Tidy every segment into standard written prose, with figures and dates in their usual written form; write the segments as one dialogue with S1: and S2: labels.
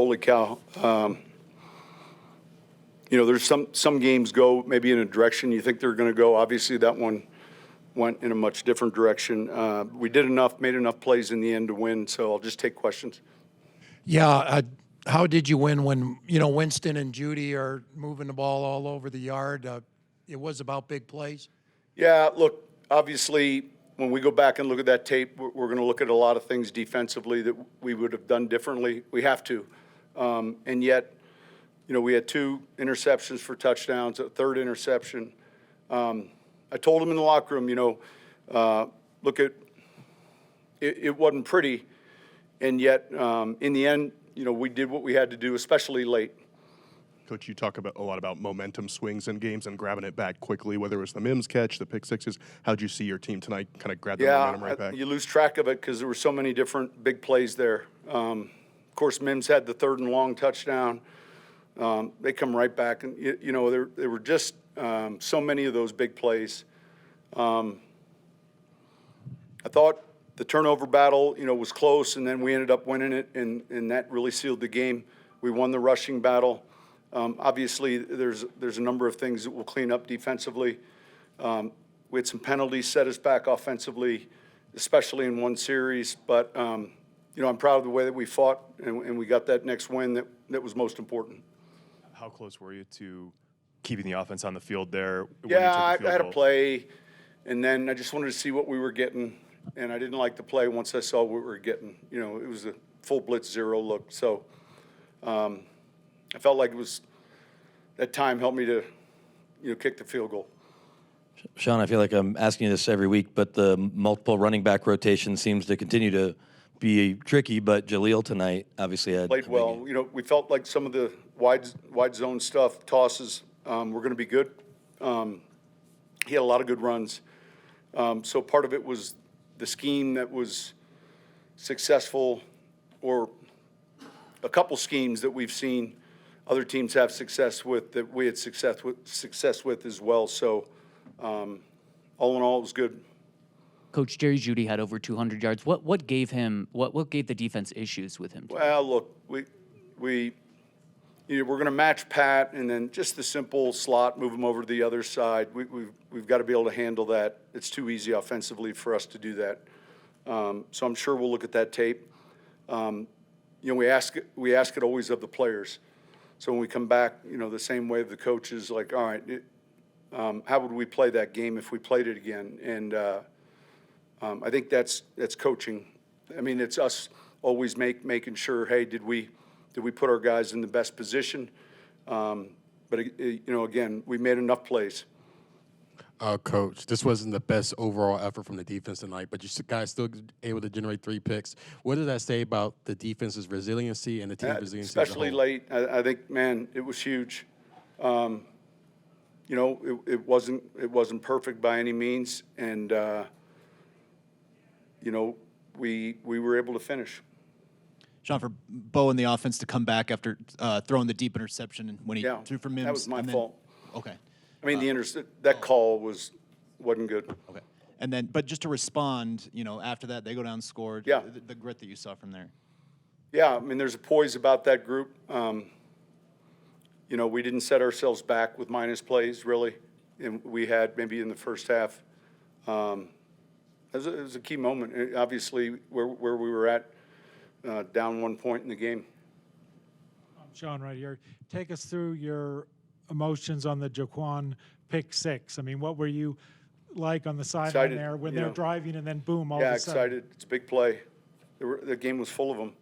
S1: holy cow. There's some games go maybe in a direction you think they're going to go. Obviously, that one went in a much different direction. We did enough, made enough plays in the end to win, so I'll just take questions.
S2: Yeah, how did you win when, Winston and Judy are moving the ball all over the yard? It was about big plays?
S1: Yeah, look, obviously, when we go back and look at that tape, we're going to look at a lot of things defensively that we would have done differently. We have to. And yet, we had 2 interceptions for touchdowns, a third interception. I told him in the locker room, look at it wasn't pretty, and yet in the end, we did what we had to do, especially late.
S3: Coach, you talk a lot about momentum swings in games and grabbing it back quickly, whether it was the Mims catch, the pick sixes. How'd you see your team tonight kind of grab the momentum right back?
S1: You lose track of it because there were so many different big plays there. Of course, Mims had the 3rd and long touchdown. They come right back, and there were just so many of those big plays. I thought the turnover battle, was close, and then we ended up winning it, and that really sealed the game. We won the rushing battle. Obviously, there's a number of things that we'll clean up defensively. We had some penalties set us back offensively, especially in one series. But I'm proud of the way that we fought, and we got that next win that was most important.
S4: How close were you to keeping the offense on the field there?
S1: Yeah, I had a play, and then I just wanted to see what we were getting, and I didn't like the play once I saw what we were getting. It was a full blitz 0 look. So I felt like that time helped me to, kick the field goal.
S5: Sean, I feel like I'm asking you this every week, but the multiple running back rotation seems to continue to be tricky. But Jaleel tonight obviously had
S1: played well. We felt like some of the wide zone stuff, tosses, were going to be good. He had a lot of good runs. So part of it was the scheme that was successful, or a couple schemes that we've seen other teams have success with, that we had success with as well. So all in all, it was good.
S6: Coach, Jerry Jeudy had over 200 yards. What gave the defense issues with him?
S1: Well, look, we're going to match Pat, and then just the simple slot, move him over to the other side. We've got to be able to handle that. It's too easy offensively for us to do that. So I'm sure we'll look at that tape. We ask it always of the players. So when we come back, the same way of the coaches, like, all right, how would we play that game if we played it again? And I think that's coaching. I mean, it's us always making sure, hey, did we put our guys in the best position? But again, we made enough plays.
S7: Coach, this wasn't the best overall effort from the defense tonight, but you guys still able to generate 3 picks. What does that say about the defense's resiliency and the team's resiliency?
S1: Especially late, I think, man, it was huge. It wasn't perfect by any means, and we were able to finish.
S8: Sean, for Bo and the offense to come back after throwing the deep interception when he threw for Mims.
S1: That was my fault.
S8: Okay.
S1: I mean, that call wasn't good.
S8: Okay. And then, but just to respond, after that, they go down and scored.
S1: Yeah.
S8: The grit that you saw from there.
S1: Yeah, I mean, there's a poise about that group. We didn't set ourselves back with minus plays, really. And we had maybe in the first half. It was a key moment, obviously, where we were at, down 1 point in the game.
S9: Sean, right here. Take us through your emotions on the Jaquan pick 6. I mean, what were you like on the sideline there when they're driving and then boom, all of a sudden?
S1: Yeah, excited. It's a big play. The game was full of them.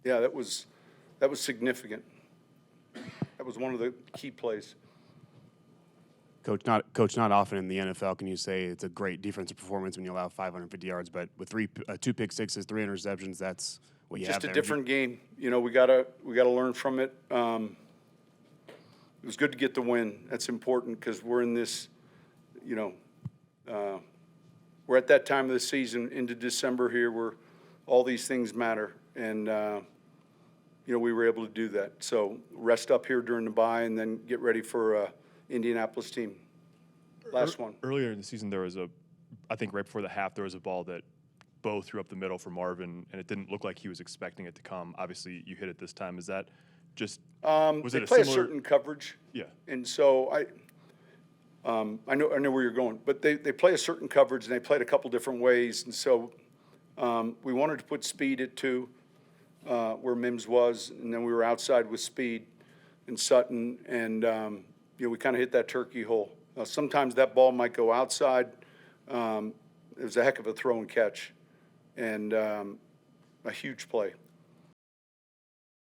S1: That was significant. That was one of the key plays.
S10: Coach, not often in the NFL can you say it's a great defensive performance when you allow 550 yards, but with 2 pick sixes, 3 interceptions, that's what you have there.
S1: Just a different game. We gotta learn from it. It was good to get the win. That's important because we're in this, we're at that time of the season into December here where all these things matter, and we were able to do that. So rest up here during the bye and then get ready for Indianapolis team. Last one.
S4: Earlier in the season, there was I think right before the half, there was a ball that Bo threw up the middle for Marvin, and it didn't look like he was expecting it to come. Obviously, you hit it this time. Is that just was
S1: They
S4: it a
S1: play a
S4: similar?
S1: certain coverage.
S4: Yeah.
S1: And so I know where you're going, but they play a certain coverage, and they played a couple different ways. And so we wanted to put speed at 2, where Mims was, and then we were outside with speed and Sutton, and we kind of hit that turkey hole. Sometimes that ball might go outside. It was a heck of a throw and catch, and a huge play.